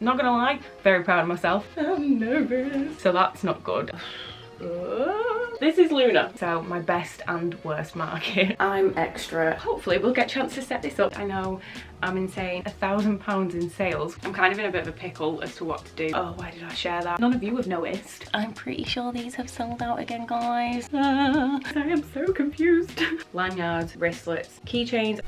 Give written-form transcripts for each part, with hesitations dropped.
Not gonna lie, very proud of myself. I'm nervous. So that's not good. This is Luna, so my best and worst market. I'm extra. Hopefully we'll get a chance to set this up. I know I'm insane. £1,000 in sales. I'm kind of in a bit of a pickle as to what to do. Oh, why did I share that? None of you have noticed. I'm pretty sure these have sold out again, guys. I am so confused. Lanyards, wristlets, keychains.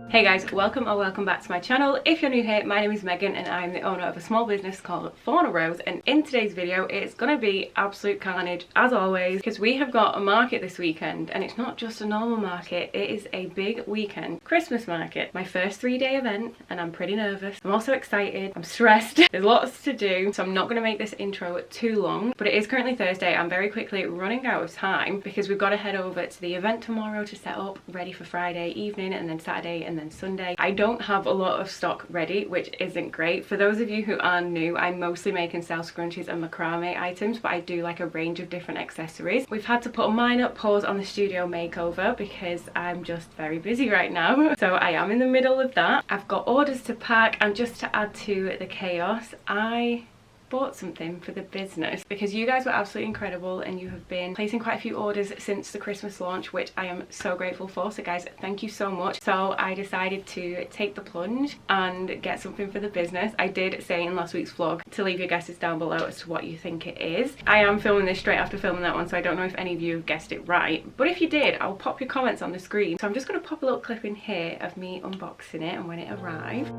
Hey guys, welcome or welcome back to my channel. If you're new here, my name is Megan and I'm the owner of a small business called Fauna, and in today's video it's gonna be absolute carnage as always because we have got a market this weekend, and it's not just a normal market, it is a big weekend Christmas market. My first 3-day event and I'm pretty nervous. I'm also excited, I'm stressed. There's lots to do, so I'm not gonna make this intro too long, but it is currently Thursday. I'm very quickly running out of time because we've got to head over to the event tomorrow to set up ready for Friday evening and then Saturday and then Sunday. I don't have a lot of stock ready, which isn't great. For those of you who are new, I mostly make and sell scrunchies and macrame items, but I do like a range of different accessories. We've had to put a minor pause on the studio makeover because I'm just very busy right now. So I am in the middle of that. I've got orders to pack, and just to add to the chaos, I bought something for the business because you guys were absolutely incredible and you have been placing quite a few orders since the Christmas launch, which I am so grateful for. So guys, thank you so much. So I decided to take the plunge and get something for the business. I did say in last week's vlog to leave your guesses down below as to what you think it is. I am filming this straight after filming that one, so I don't know if any of you have guessed it right, but if you did, I'll pop your comments on the screen. So I'm just going to pop a little clip in here of me unboxing it and when it arrived.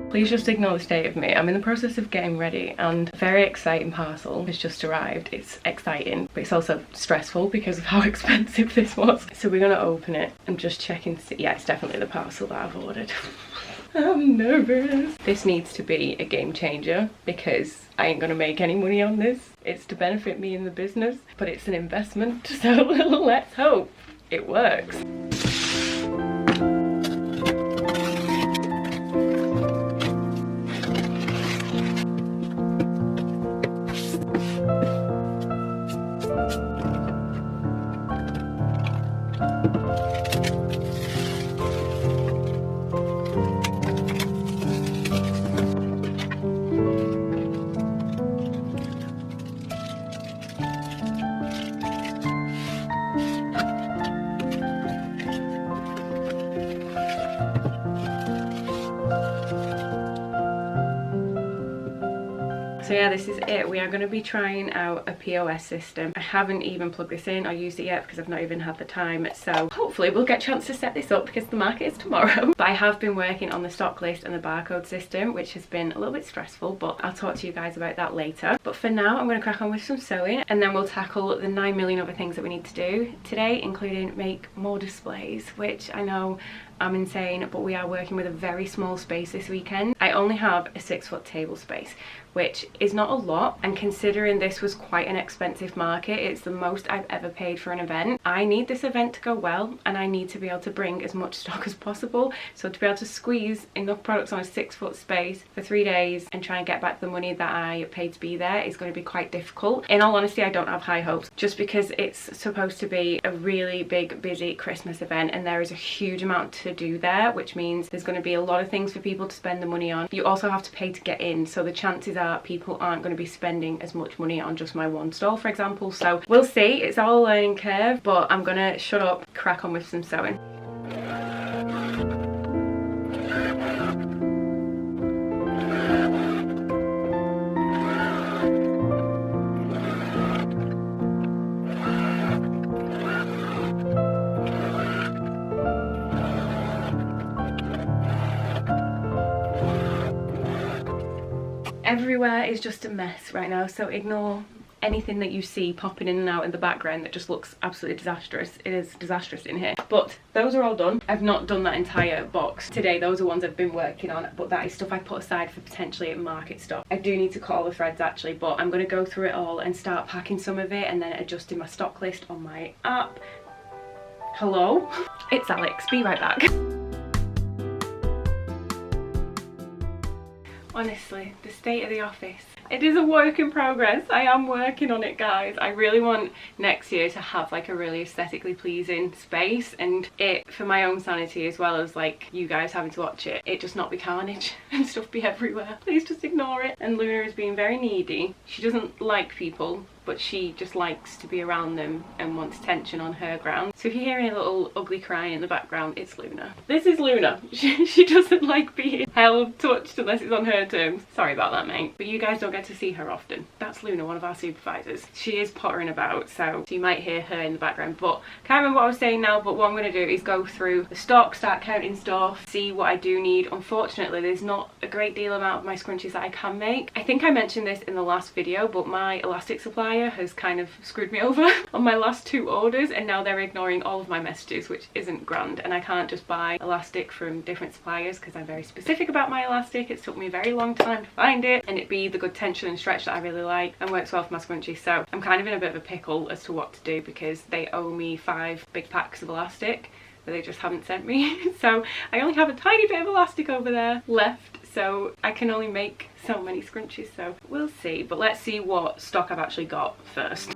Please just ignore the state of me. I'm in the process of getting ready and a very exciting parcel has just arrived. It's exciting, but it's also stressful because of how expensive this was. So we're gonna open it and just check and see. Yeah, it's definitely the parcel that I've ordered. I'm nervous. This needs to be a game changer because I ain't gonna make any money on this. It's to benefit me in the business, but it's an investment. So let's hope it works. So yeah, this is it. We are going to be trying out a POS system. I haven't even plugged this in or used it yet because I've not even had the time. So hopefully we'll get a chance to set this up because the market is tomorrow. But I have been working on the stock list and the barcode system, which has been a little bit stressful, but I'll talk to you guys about that later. But for now, I'm going to crack on with some sewing and then we'll tackle the 9 million other things that we need to do today, including make more displays, which I know I'm insane, but we are working with a very small space this weekend. I only have a 6-foot table space, which is not a lot, and considering this was quite an expensive market, it's the most I've ever paid for an event. I need this event to go well and I need to be able to bring as much stock as possible, so to be able to squeeze enough products on a 6-foot space for 3 days and try and get back the money that I paid to be there is going to be quite difficult. In all honesty, I don't have high hopes just because it's supposed to be a really big busy Christmas event and there is a huge amount to do there, which means there's going to be a lot of things for people to spend the money on. You also have to pay to get in, so the chances are people aren't going to be spending as much money on just my one stall, for example. So we'll see. It's all a learning curve, but I'm gonna shut up, crack on with some sewing. Everywhere is just a mess right now, so ignore anything that you see popping in and out in the background that just looks absolutely disastrous. It is disastrous in here. But those are all done. I've not done that entire box today. Those are ones I've been working on, but that is stuff I put aside for potentially market stock. I do need to cut all the threads actually, but I'm going to go through it all and start packing some of it and then adjusting my stock list on my app. Hello? It's Alex. Be right back. Honestly, the state of the office. It is a work in progress. I am working on it, guys. I really want next year to have like a really aesthetically pleasing space, and it, for my own sanity as well as like you guys having to watch it, it just not be carnage and stuff be everywhere. Please just ignore it. And Luna is being very needy. She doesn't like people, but she just likes to be around them and wants attention on her ground. So if you're hearing a little ugly crying in the background, it's Luna. This is Luna. She doesn't like being held, touched unless it's on her terms. Sorry about that, mate. But you guys don't get to see her often. That's Luna, one of our supervisors. She is pottering about, so you might hear her in the background. But can't remember what I was saying now, but what I'm going to do is go through the stock, start counting stuff, see what I do need. Unfortunately, there's not a great deal amount of my scrunchies that I can make. I think I mentioned this in the last video, but my elastic supply has kind of screwed me over on my last 2 orders, and now they're ignoring all of my messages, which isn't grand. And I can't just buy elastic from different suppliers because I'm very specific about my elastic. It's took me a very long time to find it, and it be the good tension and stretch that I really like and works well for my scrunchie. So I'm kind of in a bit of a pickle as to what to do because they owe me 5 big packs of elastic that they just haven't sent me. So I only have a tiny bit of elastic over there left, so I can only make so many scrunchies, so we'll see. But let's see what stock I've actually got first.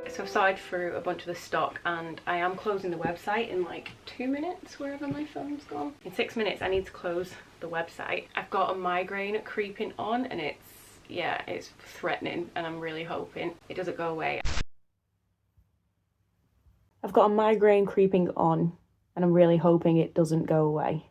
So I've started through a bunch of the stock, and I am closing the website in like 2 minutes, wherever my phone's gone. In 6 minutes I need to close the website. I've got a migraine creeping on, and it's threatening, and I'm really hoping it doesn't go away. I've got a migraine creeping on, and I'm really hoping it doesn't go away.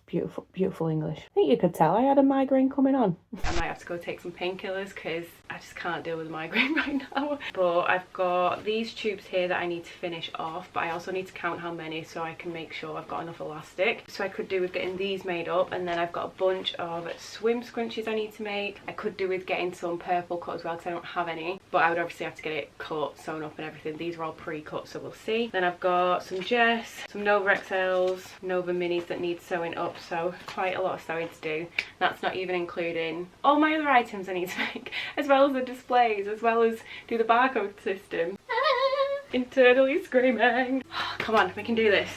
Beautiful, beautiful English. I think you could tell I had a migraine coming on. I might have to go take some painkillers because I just can't deal with a migraine right now. But I've got these tubes here that I need to finish off, but I also need to count how many so I can make sure I've got enough elastic. So I could do with getting these made up, and then I've got a bunch of swim scrunchies I need to make. I could do with getting some purple cut as well because I don't have any, but I would obviously have to get it cut, sewn up and everything. These are all pre-cut, so we'll see. Then I've got some Jess, some Nova XLs, Nova Minis that need sewing up, so quite a lot of sewing to do. That's not even including all my other items I need to make, as well as the displays, as well as do the barcode system. Internally screaming. Come on, we can do this.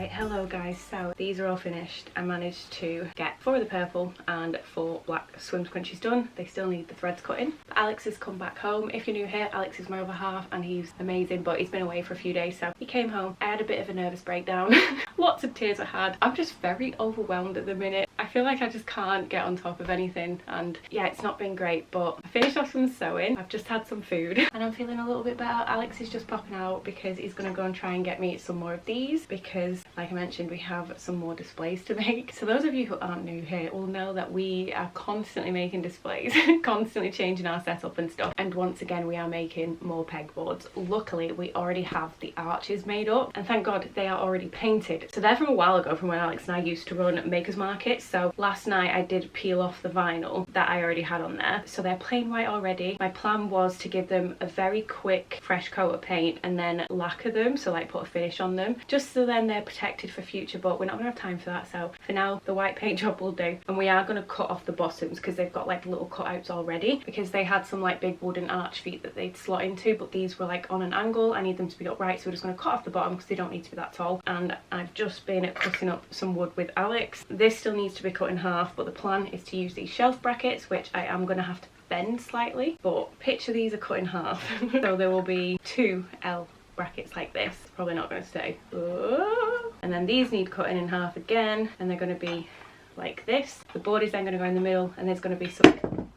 Right, hello guys, so these are all finished. I managed to get 4 of the purple and 4 black swim scrunchies done. They still need the threads cutting. But Alex has come back home. If you're new here, Alex is my other half and he's amazing, but he's been away for a few days, so he came home. I had a bit of a nervous breakdown. Lots of tears I had. I'm just very overwhelmed at the minute. I feel like I just can't get on top of anything, and yeah, it's not been great, but I finished off some sewing. I've just had some food and I'm feeling a little bit better. Alex is just popping out because he's gonna go and try and get me some more of these, because like I mentioned, we have some more displays to make. So those of you who aren't new here will know that we are constantly making displays, constantly changing our setup and stuff, and once again we are making more pegboards. Luckily we already have the arches made up, and thank God they are already painted. So they're from a while ago, from when Alex and I used to run makers markets. So last night I did peel off the vinyl that I already had on there, so they're plain white already. My plan was to give them a very quick fresh coat of paint and then lacquer them, so like put a finish on them, just so then they're protected for future, but we're not gonna have time for that, so for now the white paint job will do. And we are going to cut off the bottoms because they've got like little cutouts already, because they had some like big wooden arch feet that they'd slot into, but these were like on an angle. I need them to be upright, so we're just going to cut off the bottom because they don't need to be that tall. And I've just been cutting up some wood with Alex. This still needs to be cut in half, but the plan is to use these shelf brackets, which I am going to have to bend slightly, but picture these are cut in half. So there will be 2 L brackets like this. Probably not going to stay. And then these need cutting in half again, and they're going to be like this. The board is then going to go in the middle, and there's going to be some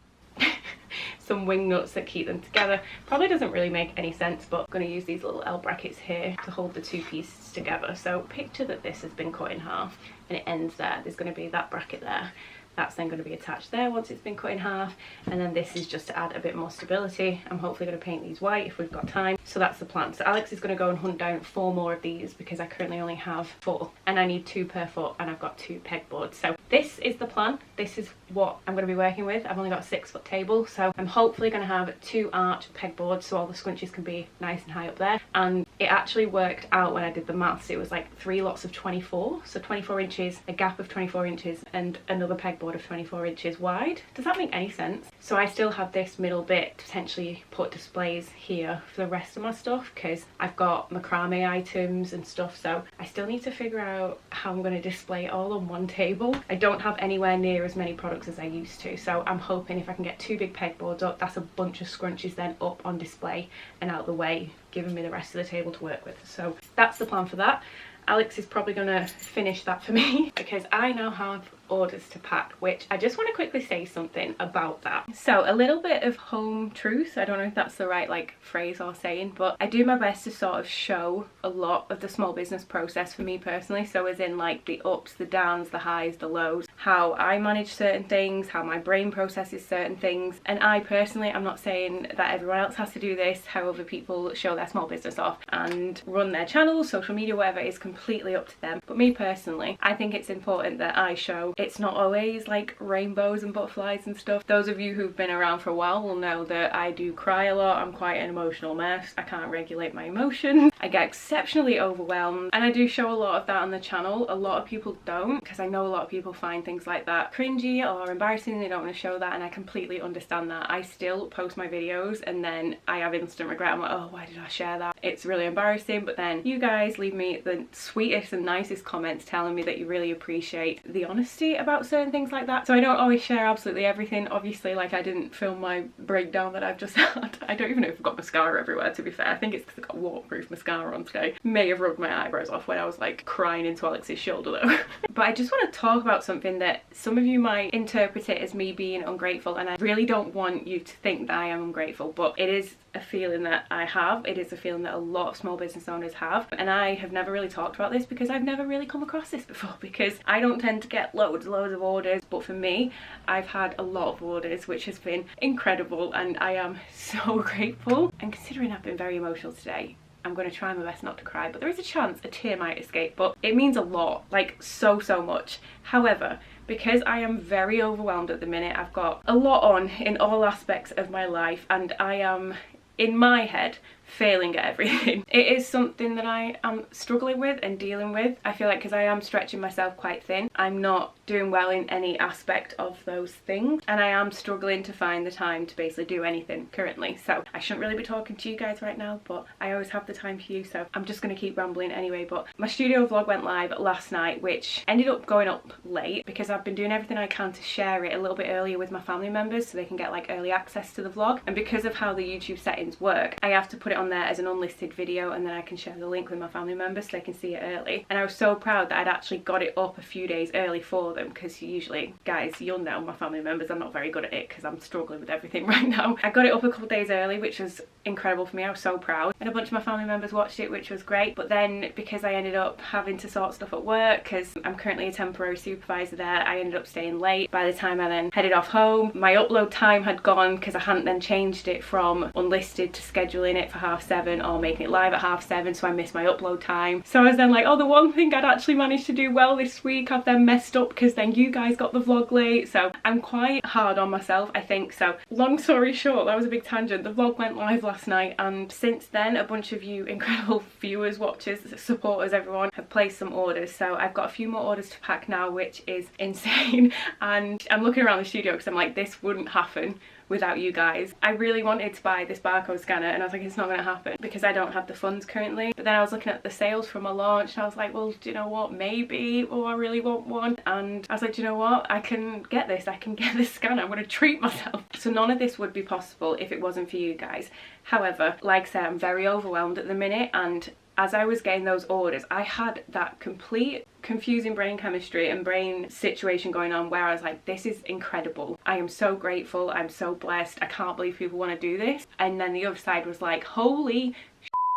some wing nuts that keep them together. Probably doesn't really make any sense, but I'm going to use these little L brackets here to hold the 2 pieces together. So picture that this has been cut in half and it ends there. There's going to be that bracket there. That's then going to be attached there once it's been cut in half, and then this is just to add a bit more stability. I'm hopefully going to paint these white if we've got time. So that's the plan. So Alex is going to go and hunt down 4 more of these because I currently only have 4 and I need 2 per foot, and I've got 2 pegboards. So this is the plan. This is what I'm going to be working with. I've only got a 6-foot table, so I'm hopefully going to have 2 arch pegboards so all the scrunchies can be nice and high up there. And it actually worked out when I did the maths. It was like 3 lots of 24, so 24 inches, a gap of 24 inches and another pegboard of 24 inches wide. Does that make any sense? So I still have this middle bit to potentially put displays here for the rest of my stuff, because I've got macrame items and stuff, so I still need to figure out how I'm going to display it all on one table. I don't have anywhere near as many products as I used to, so I'm hoping if I can get 2 big pegboards up, that's a bunch of scrunchies then up on display and out the way, giving me the rest of the table to work with. So that's the plan for that. Alex is probably going to finish that for me because I now have orders to pack, which I just want to quickly say something about that. So a little bit of home truth. I don't know if that's the right like phrase or saying, but I do my best to sort of show a lot of the small business process for me personally. So as in like the ups, the downs, the highs, the lows, how I manage certain things, how my brain processes certain things. And I personally, I'm not saying that everyone else has to do this, how other people show their small business off and run their channels, social media, whatever, is completely up to them. But me personally, I think it's important that I show it's not always like rainbows and butterflies and stuff. Those of you who've been around for a while will know that I do cry a lot. I'm quite an emotional mess. I can't regulate my emotions. I get exceptionally overwhelmed, and I do show a lot of that on the channel. A lot of people don't, because I know a lot of people find things like that cringy or embarrassing and they don't want to show that, and I completely understand that. I still post my videos and then I have instant regret. I'm like, oh, why did I share that? It's really embarrassing. But then you guys leave me the sweetest and nicest comments telling me that you really appreciate the honesty about certain things like that. So I don't always share absolutely everything. Obviously, like, I didn't film my breakdown that I've just had. I don't even know if I've got mascara everywhere, to be fair. I think it's because I've got waterproof mascara on today. May have rubbed my eyebrows off when I was like crying into Alex's shoulder though. But I just want to talk about something that some of you might interpret it as me being ungrateful, and I really don't want you to think that I am ungrateful, but it is a feeling that I have. It is a feeling that a lot of small business owners have, and I have never really talked about this because I've never really come across this before, because I don't tend to get loads of orders. But for me, I've had a lot of orders, which has been incredible, and I am so grateful. And considering I've been very emotional today, I'm going to try my best not to cry, but there is a chance a tear might escape. But it means a lot, like so much. However, because I am very overwhelmed at the minute, I've got a lot on in all aspects of my life, and I am, in my head, failing at everything. It is something that I am struggling with and dealing with. I feel like because I am stretching myself quite thin, I'm not doing well in any aspect of those things, and I am struggling to find the time to basically do anything currently. So I shouldn't really be talking to you guys right now, but I always have the time for you, so I'm just going to keep rambling anyway. But my studio vlog went live last night, which ended up going up late because I've been doing everything I can to share it a little bit earlier with my family members so they can get like early access to the vlog. And because of how the YouTube settings work, I have to put it on there as an unlisted video, and then I can share the link with my family members so they can see it early. And I was so proud that I'd actually got it up a few days early for them, because usually, guys, you'll know, my family members, I'm not very good at it because I'm struggling with everything right now. I got it up a couple days early, which was incredible for me. I was so proud, and a bunch of my family members watched it, which was great. But then because I ended up having to sort stuff at work, because I'm currently a temporary supervisor there, I ended up staying late. By the time I then headed off home, my upload time had gone because I hadn't then changed it from unlisted to scheduling it for 7:30 or making it live at 7:30, so I missed my upload time. So I was then like, oh, the one thing I'd actually managed to do well this week I've then messed up, because then you guys got the vlog late. So I'm quite hard on myself, I think. So long story short, that was a big tangent. The vlog went live last night, and since then a bunch of you incredible viewers, watchers, supporters, everyone have placed some orders. So I've got a few more orders to pack now, which is insane. And I'm looking around the studio because I'm like, this wouldn't happen without you guys. I really wanted to buy this barcode scanner, and I was like, it's not going to happen because I don't have the funds currently. But then I was looking at the sales from my launch, and I was like, well, do you know what, maybe, oh, I really want one. And I was like, do you know what, I can get this, I can get this scanner, I'm going to treat myself. So none of this would be possible if it wasn't for you guys. However, like I said, I'm very overwhelmed at the minute, and as I was getting those orders, I had that complete confusing brain chemistry and brain situation going on where I was like, this is incredible. I am so grateful. I'm so blessed. I can't believe people want to do this. And then the other side was like, holy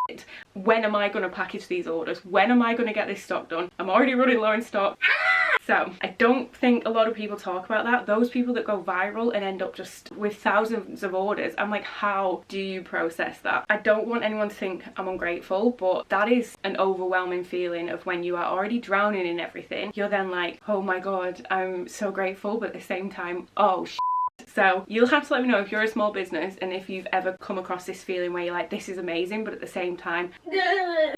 shit, when am I going to package these orders? When am I going to get this stock done? I'm already running low in stock. So I don't think a lot of people talk about that. Those people that go viral and end up just with thousands of orders, I'm like, how do you process that? I don't want anyone to think I'm ungrateful, but that is an overwhelming feeling of when you are already drowning in everything. You're then like, oh my god, I'm so grateful, but at the same time, oh shit. So you'll have to let me know if you're a small business and if you've ever come across this feeling where you're like, this is amazing, but at the same time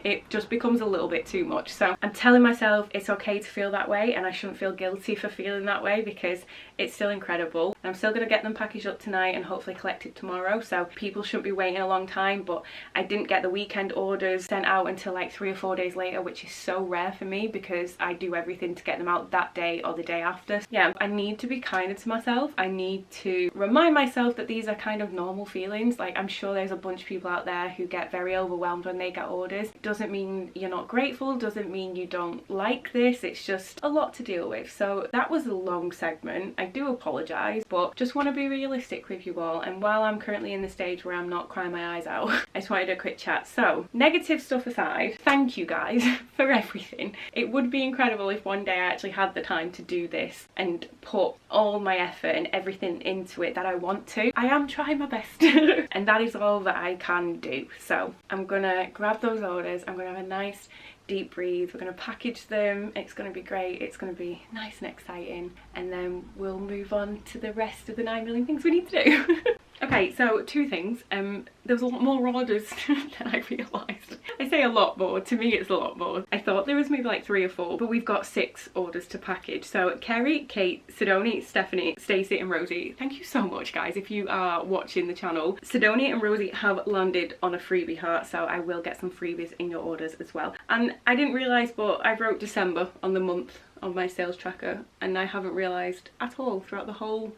it just becomes a little bit too much. So I'm telling myself it's okay to feel that way, and I shouldn't feel guilty for feeling that way because it's still incredible. And I'm still going to get them packaged up tonight and hopefully collected tomorrow, so people shouldn't be waiting a long time. But I didn't get the weekend orders sent out until like 3 or 4 days later, which is so rare for me because I do everything to get them out that day or the day after. Yeah, I need to be kinder to myself. I need to remind myself that these are kind of normal feelings. Like, I'm sure there's a bunch of people out there who get very overwhelmed when they get orders. It doesn't mean you're not grateful, doesn't mean you don't like this, it's just a lot to deal with. So that was a long segment. I do apologise, but just want to be realistic with you all. And while I'm currently in the stage where I'm not crying my eyes out, I just wanted a quick chat. So negative stuff aside, thank you guys for everything. It would be incredible if one day I actually had the time to do this and put all my effort and everything into it that I want to. I am trying my best and that is all that I can do. So I'm gonna grab those orders, I'm gonna have a nice deep breathe, we're going to package them, it's going to be great, it's going to be nice and exciting, and then we'll move on to the rest of the 9 million things we need to do. Okay, so 2 things. There was a lot more orders than I realised. I say a lot more, to me it's a lot more. I thought there was maybe like 3 or 4, but we've got 6 orders to package. So Kerry, Kate, Sidonie, Stephanie, Stacey and Rosie, thank you so much guys if you are watching the channel. Sidonie and Rosie have landed on a freebie heart, so I will get some freebies in your orders as well. And I didn't realise, but I wrote December on the month on my sales tracker, and I haven't realised at all throughout the whole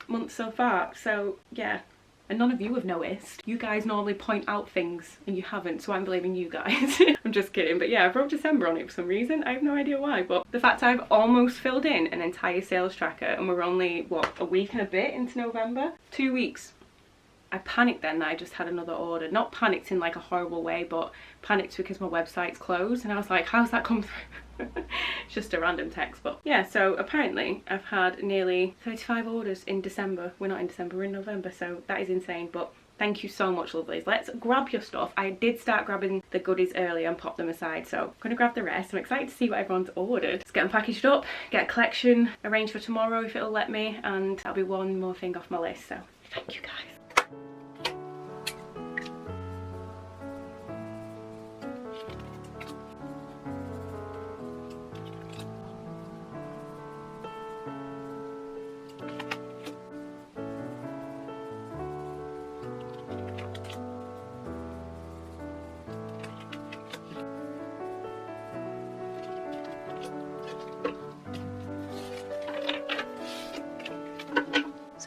month so far. So yeah, and none of you have noticed. You guys normally point out things and you haven't, so I'm blaming you guys. I'm just kidding, but yeah, I wrote December on it for some reason. I have no idea why, but the fact I've almost filled in an entire sales tracker and we're only, what, a week and a bit into November? 2 weeks. I panicked then that I just had another order. Not panicked in like a horrible way, but panicked because my website's closed, and I was like, how's that come through? It's just a random text. But yeah, so apparently I've had nearly 35 orders in December. We're not in December, we're in November, so that is insane. But thank you so much, lovelies. Let's grab your stuff. I did start grabbing the goodies early and pop them aside, so I'm gonna grab the rest. I'm excited to see what everyone's ordered. Let's get them packaged up, get a collection arranged for tomorrow if it'll let me, and that'll be one more thing off my list. So thank you guys.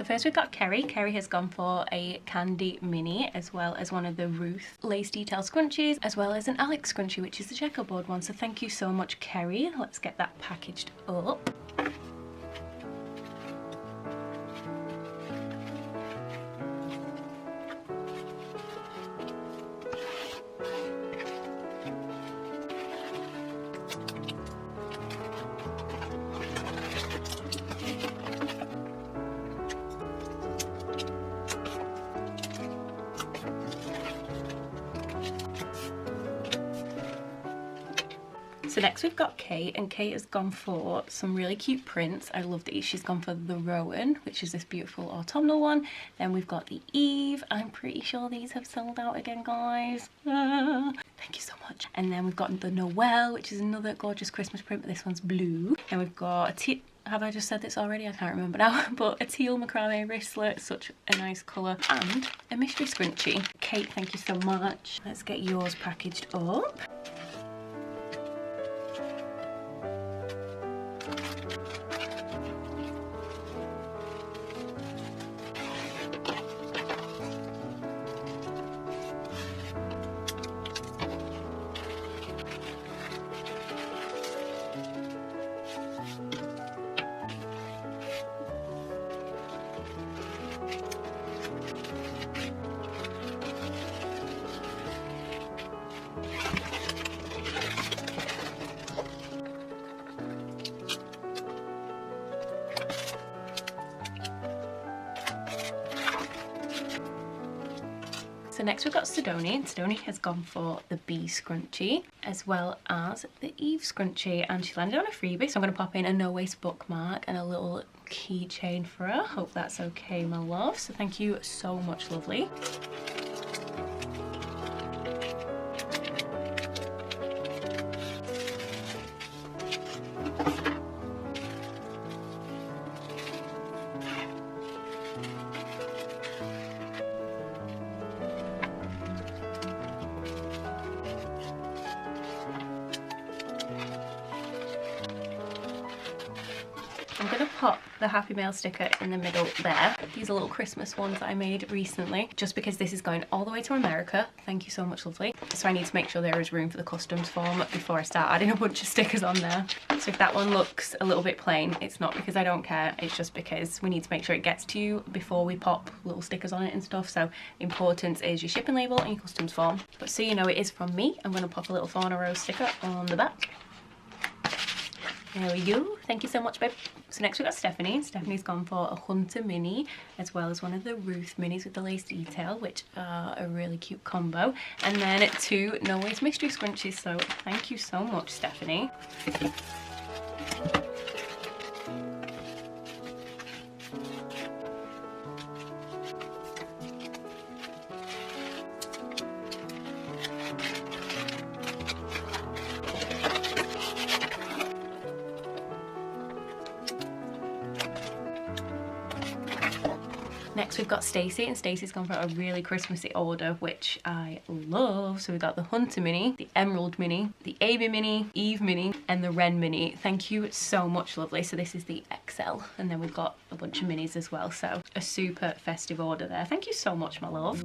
first we've got Kerry. Kerry has gone for a candy mini, as well as one of the Ruth lace detail scrunchies, as well as an Alex scrunchie, which is the checkerboard one. So thank you so much, Kerry. Let's get that packaged up. So next we've got Kate, and Kate has gone for some really cute prints. I love these. She's gone for the Rowan, which is this beautiful autumnal one. Then we've got the Eve. I'm pretty sure these have sold out again, guys. Thank you so much. And then we've got the Noel, which is another gorgeous Christmas print, but this one's blue. And we've got a have I just said this already? I can't remember now. But a teal macrame wristlet, such a nice colour, and a mystery scrunchie. Kate, thank you so much. Let's get yours packaged up. So next we've got Sidoni. Sidoni has gone for the Bee scrunchie, as well as the Eve scrunchie, and she landed on a freebie, so I'm going to pop in a no waste bookmark and a little keychain for her. Hope that's okay, my love. So thank you so much, lovely. I'm going to pop the Happy Mail sticker in the middle there. These are little Christmas ones that I made recently, just because this is going all the way to America. Thank you so much, lovely. So I need to make sure there is room for the customs form before I start adding a bunch of stickers on there. So if that one looks a little bit plain, it's not because I don't care, it's just because we need to make sure it gets to you before we pop little stickers on it and stuff. So importance is your shipping label and your customs form. But so you know it is from me, I'm going to pop a little Fauna Rose sticker on the back. There we go. Thank you so much, babe. So next we've got Stephanie. Stephanie's gone for a Hunter mini, as well as one of the Ruth minis with the lace detail, which are a really cute combo. And then 2 No Waste mystery scrunchies. So thank you so much, Stephanie. Next we've got Stacey, and Stacey's gone for a really Christmassy order, which I love. So we've got the Hunter mini, the Emerald mini, the Amy mini, Eve mini, and the Wren mini. Thank you so much, lovely. So this is the XL, and then we've got a bunch of minis as well. So a super festive order there. Thank you so much, my love.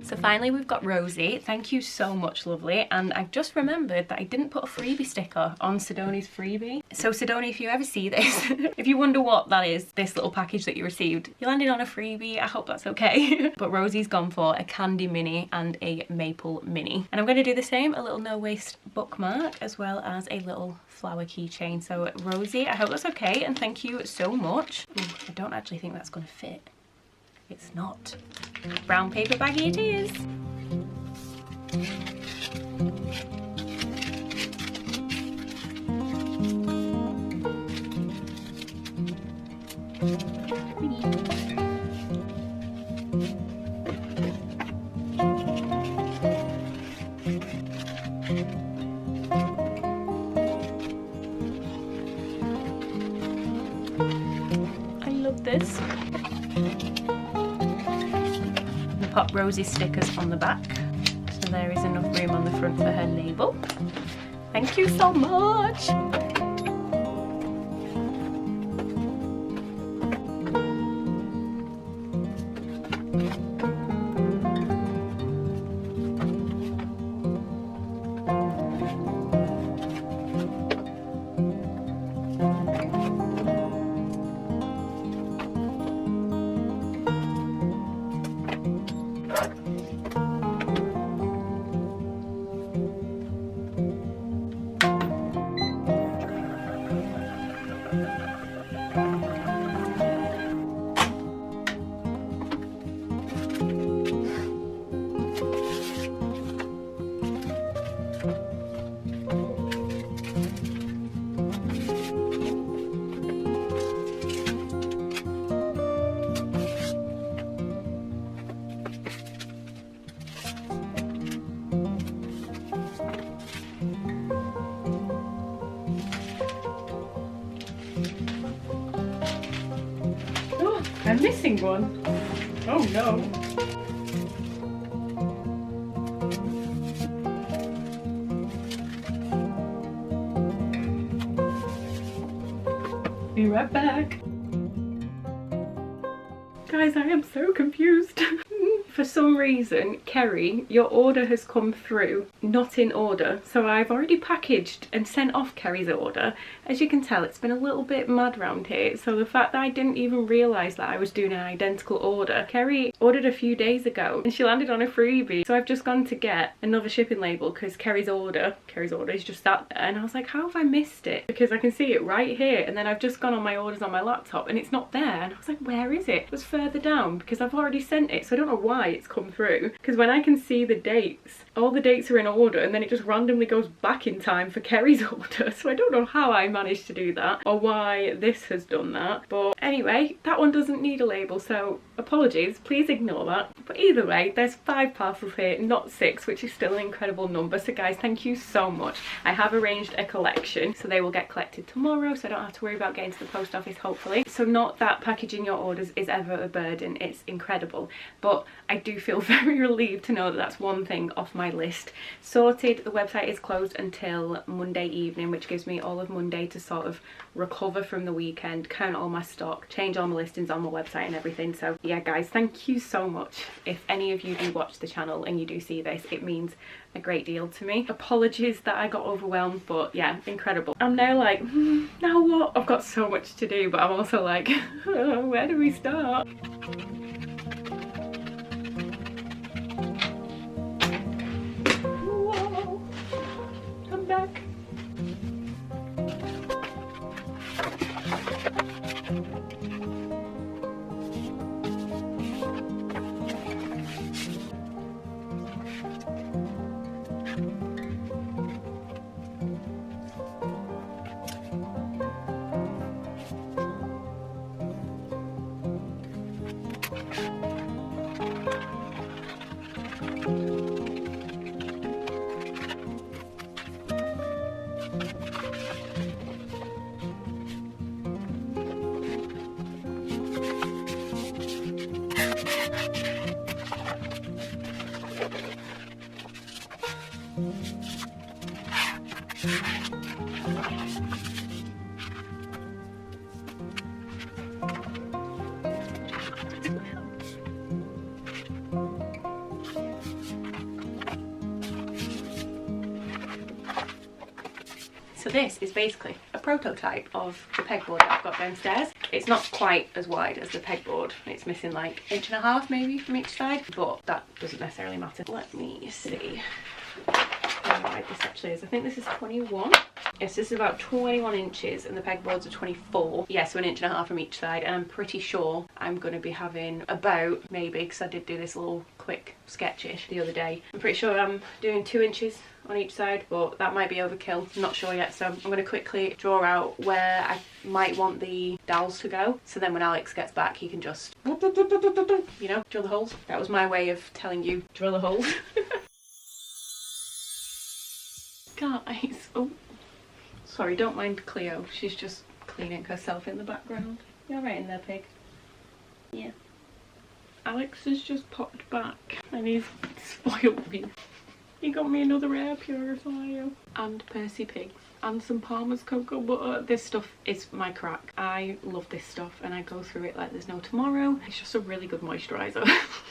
So finally we've got Rosie. Thank you so much, lovely. And I've just remembered that I didn't put a freebie sticker on Sidoni's freebie. So Sidoni, if you ever see this, if you wonder what that is, this little package that you received, you landed on a freebie. I hope that's okay. But Rosie's gone for a candy mini and a maple mini. And I'm going to do the same, a little no waste bookmark, as well as a little flower keychain. So Rosie, I hope that's okay, and thank you so much. Ooh, I don't actually think that's going to fit. It's not. Brown paper baggie it is. pop Rosie stickers on the back. So there is enough room on the front for her label. Thank you so much! I'm missing one. Oh no. Be right back. Guys, I am so confused. For some reason, Kerry, your order has come through not in order. So I've already packaged and sent off Kerry's order. As you can tell, it's been a little bit mad round here. So the fact that I didn't even realise that I was doing an identical order. Kerry ordered a few days ago and she landed on a freebie. So I've just gone to get another shipping label because Kerry's order is just sat there. And I was like, how have I missed it? Because I can see it right here. And then I've just gone on my orders on my laptop and it's not there. And I was like, where is it? It was further down because I've already sent it. So I don't know why it's come through, because when I can see the dates, all the dates are in order and then it just randomly goes back in time for Kerry's order. So I don't know how I managed to do that or why this has done that, but anyway, that one doesn't need a label, so apologies, please ignore that. But either way, there's 5 parcels here, not 6, which is still an incredible number. So guys, thank you so much. I have arranged a collection, so they will get collected tomorrow, so I don't have to worry about getting to the post office, hopefully. So not that packaging your orders is ever a burden, it's incredible, but I do feel very relieved to know that that's one thing off my list. Sorted. The website is closed until Monday evening, which gives me all of Monday to sort of recover from the weekend, count all my stock, change all my listings on my website and everything. So yeah guys, thank you so much. If any of you do watch the channel and you do see this, it means a great deal to me. Apologies that I got overwhelmed, but yeah, incredible. I'm now like, now what? I've got so much to do, but I'm also like, where do we start? Whoa, I'm back. So this is basically a prototype of the pegboard that I've got downstairs. It's not quite as wide as the pegboard. It's missing like 1.5 inches maybe from each side, but that doesn't necessarily matter. Let me see how wide this actually is. I think this is 21. Yes, this is about 21 inches and the pegboards are 24. Yeah, so 1.5 inches from each side, and I'm pretty sure I'm going to be having about, maybe, because I did do this little quick sketchish the other day, I'm pretty sure I'm doing 2 inches on each side, but that might be overkill. I'm not sure yet, so I'm going to quickly draw out where I might want the dowels to go, so then when Alex gets back he can just, you know, drill the holes. That was my way of telling you drill the holes. Guys, oh sorry, don't mind Cleo, she's just cleaning herself in the background. You're right in there, pig. Yeah. Alex has just popped back and he's spoiled me. He got me another air purifier and Percy Pig and some Palmer's cocoa butter. This stuff is my crack. I love this stuff and I go through it like there's no tomorrow. It's just a really good moisturiser.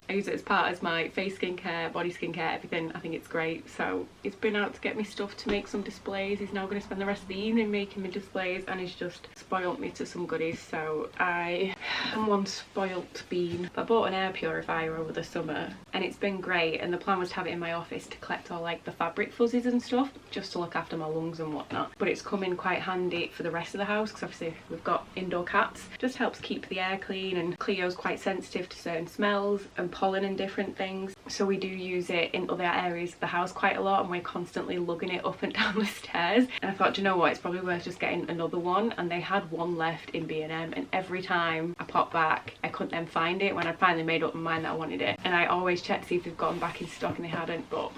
I use it as part of my face skincare, body skincare, everything. I think it's great. So he's been out to get me stuff to make some displays. He's now going to spend the rest of the evening making me displays and he's just spoilt me to some goodies. So I am one spoilt bean. I bought an air purifier over the summer and it's been great, and the plan was to have it in my office to collect all like the fabric fuzzies and stuff, just to look after my lungs and whatnot. But it's come in quite handy for the rest of the house because obviously we've got indoor cats. Just helps keep the air clean, and Cleo's quite sensitive to certain smells and pollen and different things, so we do use it in other areas of the house quite a lot, and we're constantly lugging it up and down the stairs. And I thought, do you know what, it's probably worth just getting another one, and they had one left in B&M, and every time I pop back I couldn't then find it when I finally made up my mind that I wanted it, and I always check to see if they've gotten back in stock and they hadn't, but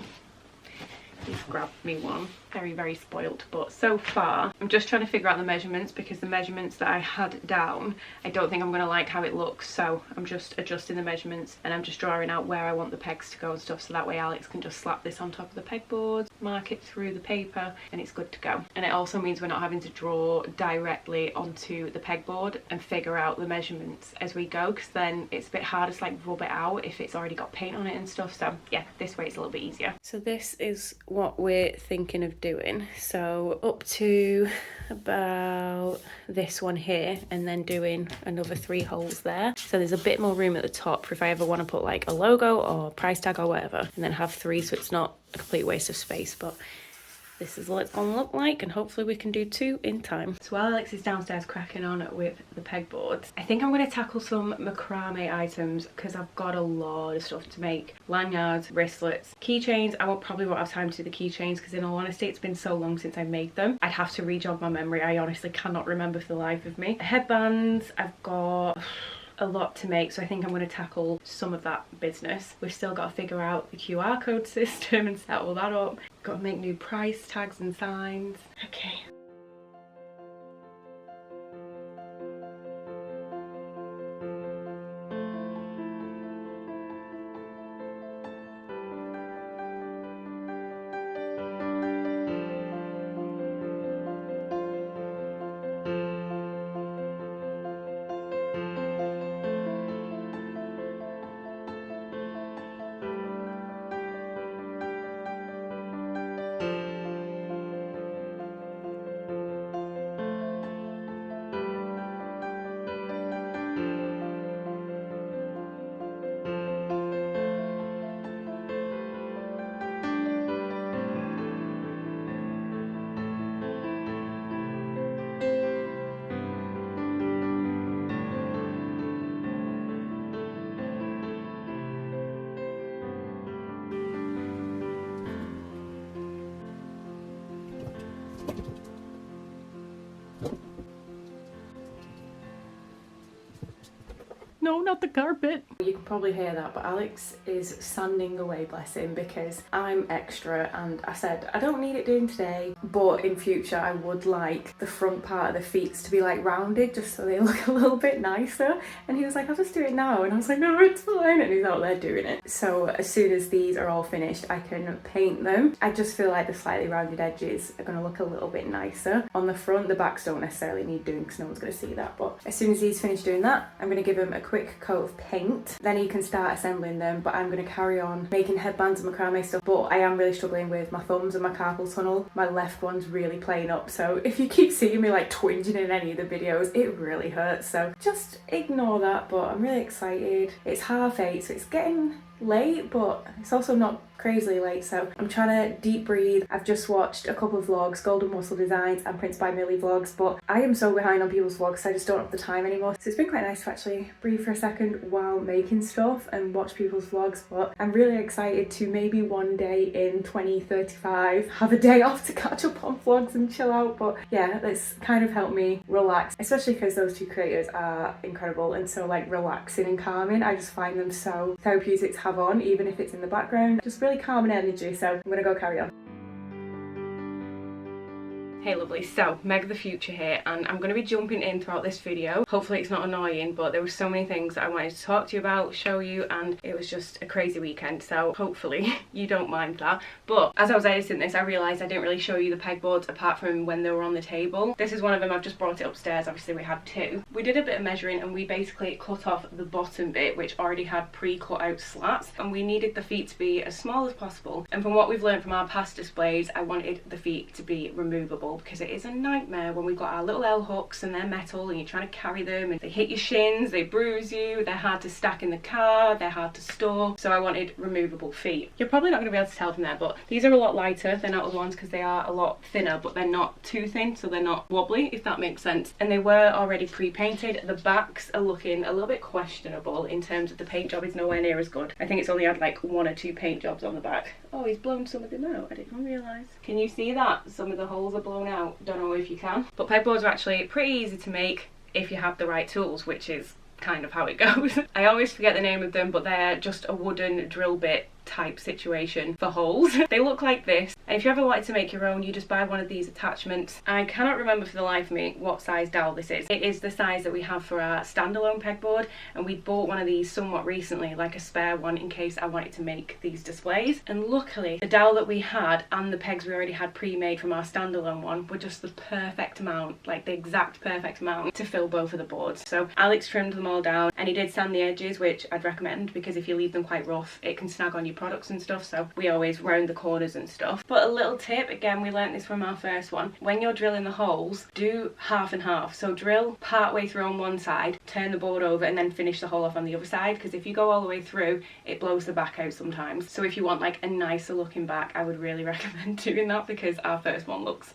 he's grabbed me one. Very spoilt. But so far I'm just trying to figure out the measurements, because the measurements that I had down, I don't think I'm going to like how it looks, so I'm just adjusting the measurements and I'm just drawing out where I want the pegs to go and stuff, so that way Alex can just slap this on top of the pegboards, mark it through the paper, and it's good to go. And it also means we're not having to draw directly onto the pegboard and figure out the measurements as we go, because then it's a bit harder to like rub it out if it's already got paint on it and stuff. So yeah, this way it's a little bit easier. So this is what we're thinking of doing. So up to about this one here, and then doing another 3 holes there, so there's a bit more room at the top for if I ever want to put like a logo or price tag or whatever, and then have 3 so it's not a complete waste of space. But this is what it's gonna look like, and hopefully we can do 2 in time. So while Alex is downstairs cracking on with the pegboards, I think I'm gonna tackle some macrame items, because I've got a lot of stuff to make. Lanyards, wristlets, keychains. I probably won't have time to do the keychains because in all honesty it's been so long since I made them. I'd have to re-jog my memory. I honestly cannot remember for the life of me. Headbands, I've got a lot to make, so I think I'm going to tackle some of that business. We've still got to figure out the QR code system and set all that up. Got to make new price tags and signs. Okay. No, not the carpet. You can probably hear that, but Alex is sanding away, bless him, because I'm extra, and I said I don't need it doing today, but in future I would like the front part of the feet to be like rounded, just so they look a little bit nicer. And he was like, I'll just do it now, and I was like, no, it's fine, and he's out there doing it. So as soon as these are all finished I can paint them. I just feel like the slightly rounded edges are going to look a little bit nicer on the front. The backs don't necessarily need doing because no one's going to see that, but as soon as he's finished doing that I'm going to give him a quick coat of paint, then he can start assembling them. But I'm going to carry on making headbands and macrame stuff, but I am really struggling with my thumbs and my carpal tunnel. My left one's really playing up, so if you keep seeing me like twinging in any of the videos, it really hurts, so just ignore that. But I'm really excited. It's 8:30, so it's getting late, but it's also not crazily late, so I'm trying to deep breathe. I've just watched a couple of vlogs, Golden Muscle Designs and Prince by Millie vlogs, but I am so behind on people's vlogs, so I just don't have the time anymore. So it's been quite nice to actually breathe for a second while making stuff and watch people's vlogs. But I'm really excited to maybe one day in 2035 have a day off to catch up on vlogs and chill out. But yeah, that's kind of helped me relax, especially because those two creators are incredible and so like relaxing and calming. I just find them so therapeutic to have on, even if it's in the background. Just really calming energy, so I'm gonna go carry on. Hey lovely, so Meg the Future here, and I'm going to be jumping in throughout this video. Hopefully it's not annoying, but there were so many things that I wanted to talk to you about, show you, and it was just a crazy weekend, so hopefully you don't mind that. But as I was editing this, I realised I didn't really show you the pegboards apart from when they were on the table. This is one of them. I've just brought it upstairs. Obviously we had two. We did a bit of measuring and we basically cut off the bottom bit, which already had pre-cut out slats, and we needed the feet to be as small as possible. And from what we've learned from our past displays, I wanted the feet to be removable, because it is a nightmare when we've got our little L hooks and they're metal and you're trying to carry them and they hit your shins, they bruise you, they're hard to stack in the car, they're hard to store. So I wanted removable feet. You're probably not going to be able to tell from there, but these are a lot lighter than other ones because they are a lot thinner, but they're not too thin, so they're not wobbly, if that makes sense. And they were already pre-painted. The backs are looking a little bit questionable in terms of the paint job is nowhere near as good. I think it's only had like 1 or 2 paint jobs on the back. Oh, he's blown some of them out. I didn't realise. Can you see that? Some of the holes are blown out. Don't know if you can. But pegboards are actually pretty easy to make if you have the right tools, which is kind of how it goes. I always forget the name of them, but they're just a wooden drill bit type situation for holes. They look like this, and if you ever wanted to make your own, you just buy one of these attachments. I cannot remember for the life of me what size dowel this is. It is the size that we have for our standalone pegboard, and we bought one of these somewhat recently, like a spare one in case I wanted to make these displays. And luckily the dowel that we had and the pegs we already had pre-made from our standalone one were just the perfect amount, like the exact perfect amount to fill both of the boards. So Alex trimmed them all down, and he did sand the edges, which I'd recommend because if you leave them quite rough it can snag on your products and stuff, so we always round the corners and stuff. But a little tip, again we learnt this from our first one, when you're drilling the holes, do half and half. So drill part way through on one side, turn the board over, and then finish the hole off on the other side, because if you go all the way through it blows the back out sometimes. So if you want like a nicer looking back, I would really recommend doing that, because our first one looks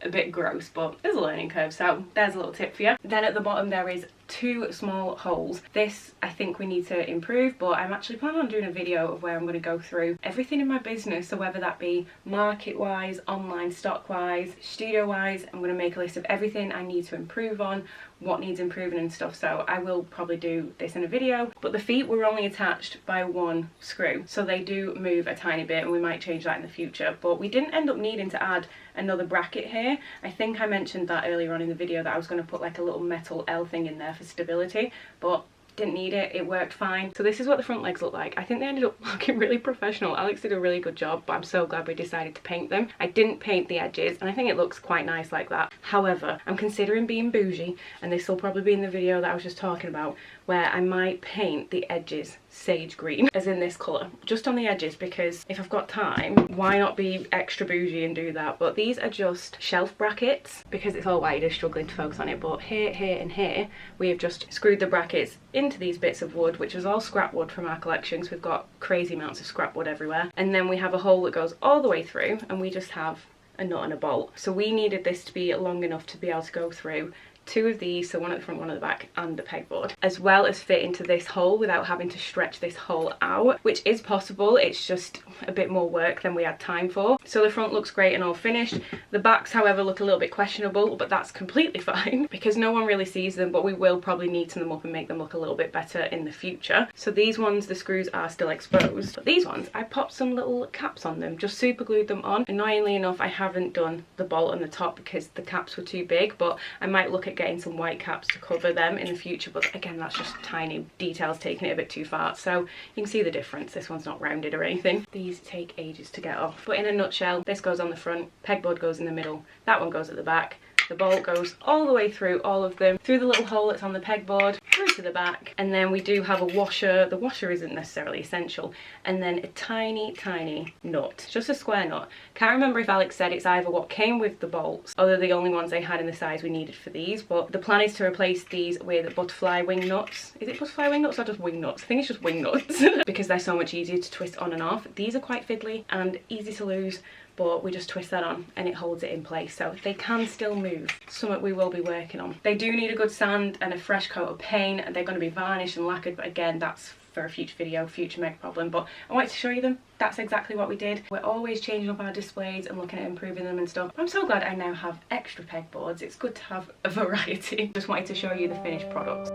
a bit gross, but there's a learning curve, so there's a little tip for you. Then at the bottom there is 2 small holes. This I think we need to improve, but I'm actually planning on doing a video of where I'm going to go through everything in my business, so whether that be market wise, online stock wise, studio wise, I'm going to make a list of everything I need to improve on, what needs improving and stuff. So I will probably do this in a video. But the feet were only attached by 1 screw, so they do move a tiny bit, and we might change that in the future. But we didn't end up needing to add another bracket here. I think I mentioned that earlier on in the video that I was going to put like a little metal L thing in there for stability, but didn't need it. It worked fine. So this is what the front legs look like. I think they ended up looking really professional. Alex did a really good job, but I'm so glad we decided to paint them. I didn't paint the edges, and I think it looks quite nice like that. However, I'm considering being bougie, and this will probably be in the video that I was just talking about, where I might paint the edges sage green, as in this colour, just on the edges, because if I've got time, why not be extra bougie and do that? But these are just shelf brackets, because it's all white, it's struggling to focus on it, but here, here and here we have just screwed the brackets into these bits of wood, which was all scrap wood from our collections. We've got crazy amounts of scrap wood everywhere, and then we have a hole that goes all the way through, and we just have a nut and a bolt. So we needed this to be long enough to be able to go through 2 of these, so one at the front, one at the back, and the pegboard, as well as fit into this hole without having to stretch this hole out, which is possible. It's just a bit more work than we had time for. So the front looks great and all finished. The backs, however, look a little bit questionable, but that's completely fine because no one really sees them, but we will probably neaten them up and make them look a little bit better in the future. So these ones, the screws are still exposed, but these ones, I popped some little caps on them, just super glued them on. Annoyingly enough, I haven't done the bolt on the top because the caps were too big, but I might look at getting some white caps to cover them in the future, but again that's just tiny details taking it a bit too far. So you can see the difference. This one's not rounded or anything. These take ages to get off, but in a nutshell, this goes on the front, pegboard goes in the middle, that one goes at the back, the bolt goes all the way through all of them, through the little hole that's on the pegboard, through to the back, and then we do have a washer. The washer isn't necessarily essential, and then a tiny nut, just a square nut. Can't remember if Alex said it's either what came with the bolts or they're the only ones they had in the size we needed for these, but the plan is to replace these with butterfly wing nuts. Is it butterfly wing nuts or just wing nuts? I think it's just wing nuts because they're so much easier to twist on and off. These are quite fiddly and easy to lose, but we just twist that on and it holds it in place, so they can still move. Something we will be working on. They do need a good sand and a fresh coat of paint, and they're going to be varnished and lacquered, but again that's for a future video, future Meg problem. But I wanted to show you them. That's exactly what we did. We're always changing up our displays and looking at improving them and stuff. I'm so glad I now have extra pegboards. It's good to have a variety. Just wanted to show you the finished products.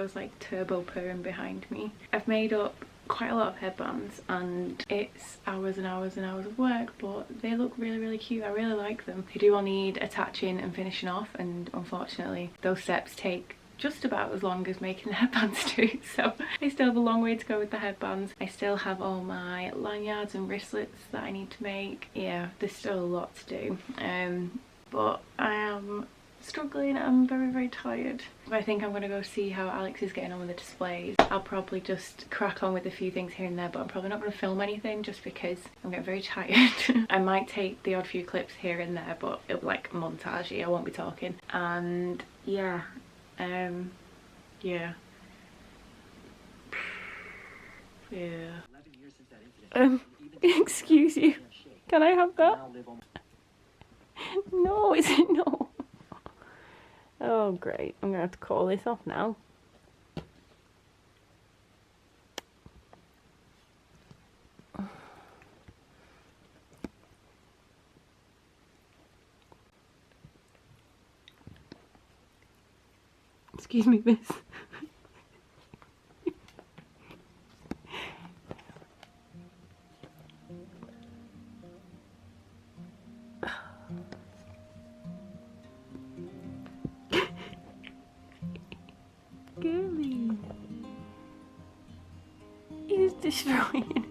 was like turbo purring behind me. I've made up quite a lot of headbands and it's hours and hours and hours of work, but they look really cute. I really like them. They do all need attaching and finishing off, and unfortunately those steps take just about as long as making the headbands do, so I still have a long way to go with the headbands. I still have all my lanyards and wristlets that I need to make. Yeah, there's still a lot to do, but I am struggling. I'm very tired. I think I'm gonna go see how Alex is getting on with the displays. I'll probably just crack on with a few things here and there, but I'm probably not gonna film anything just because I'm getting very tired. I might take the odd few clips here and there, but it'll be like montagey. I won't be talking. And yeah, yeah. Excuse you. Can I have that? No, is it no? Oh great, I'm gonna have to call this off now. Excuse me, miss. Girly. He's destroying it.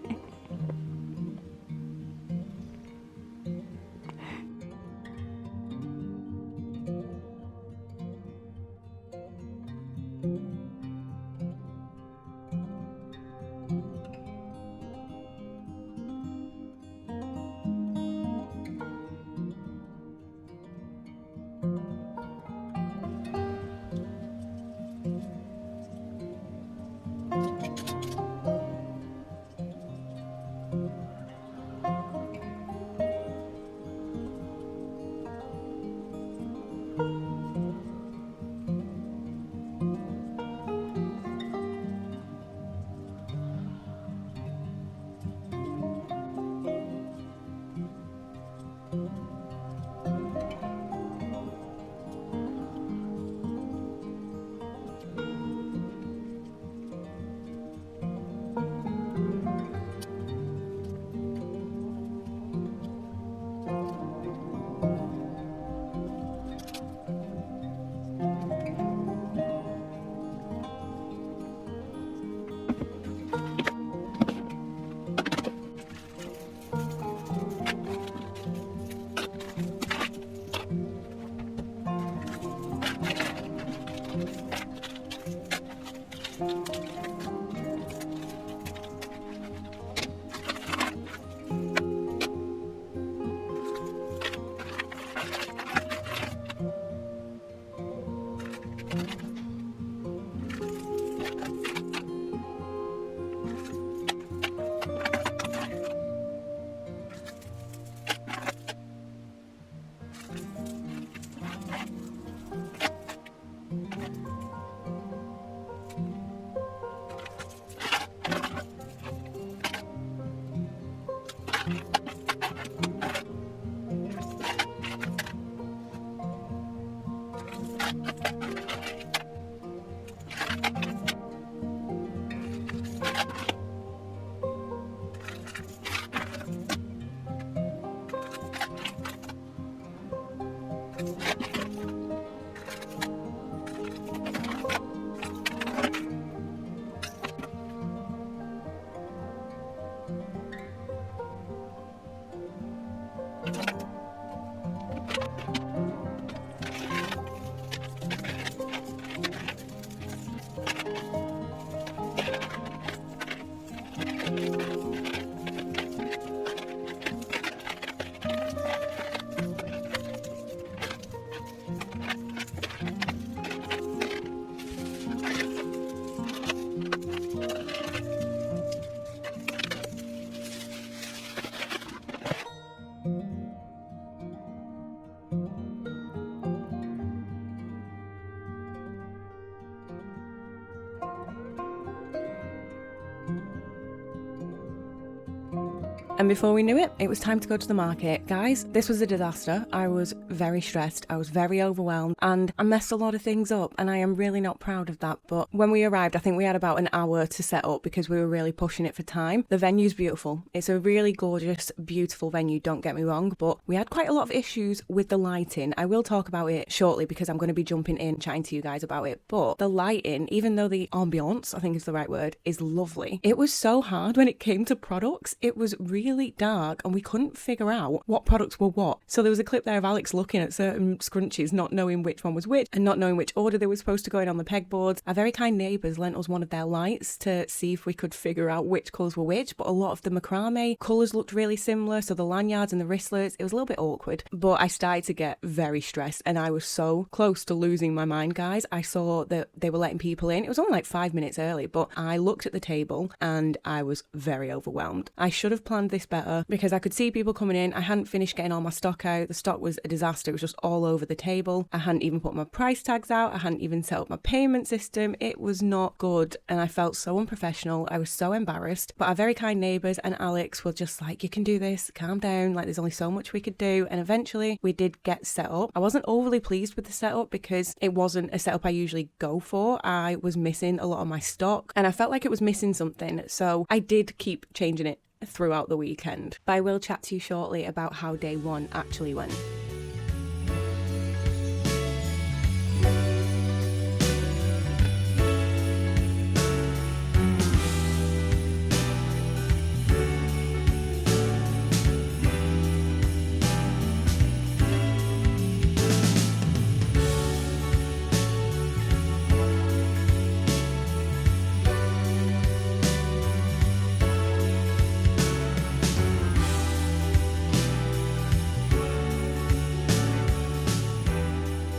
And before we knew it, it was time to go to the market. Guys, this was a disaster. I was very stressed, I was very overwhelmed, and I messed a lot of things up, and I am really not proud of that. But when we arrived, I think we had about an hour to set up because we were really pushing it for time. The venue's beautiful. It's a really gorgeous, beautiful venue, don't get me wrong, but we had quite a lot of issues with the lighting. I will talk about it shortly because I'm going to be jumping in, chatting to you guys about it. But the lighting, even though the ambiance, I think is the right word, is lovely, it was so hard when it came to products. It was really dark and we couldn't figure out what products were what. So there was a clip there of Alex looking at certain scrunchies, not knowing which one was which and not knowing which order they were supposed to go in on the pegboards. Our very kind neighbours lent us one of their lights to see if we could figure out which colours were which, but a lot of the macrame colours looked really similar, so the lanyards and the wristlets, it was a little bit awkward. But I started to get very stressed and I was so close to losing my mind, guys. I saw that they were letting people in. It was only like 5 minutes early, but I looked at the table and I was very overwhelmed. I should have planned this better because I could see people coming in. I hadn't finished getting all my stock out. The stock was a disaster. It was just all over the table. I hadn't even put my price tags out. I hadn't even set up my payment system. It was not good and I felt so unprofessional. I was so embarrassed. But our very kind neighbours and Alex were just like, you can do this, calm down, like there's only so much we could do. And eventually we did get set up. I wasn't overly pleased with the setup because it wasn't a setup I usually go for. I was missing a lot of my stock and I felt like it was missing something. So I did keep changing it throughout the weekend. But I will chat to you shortly about how day one actually went.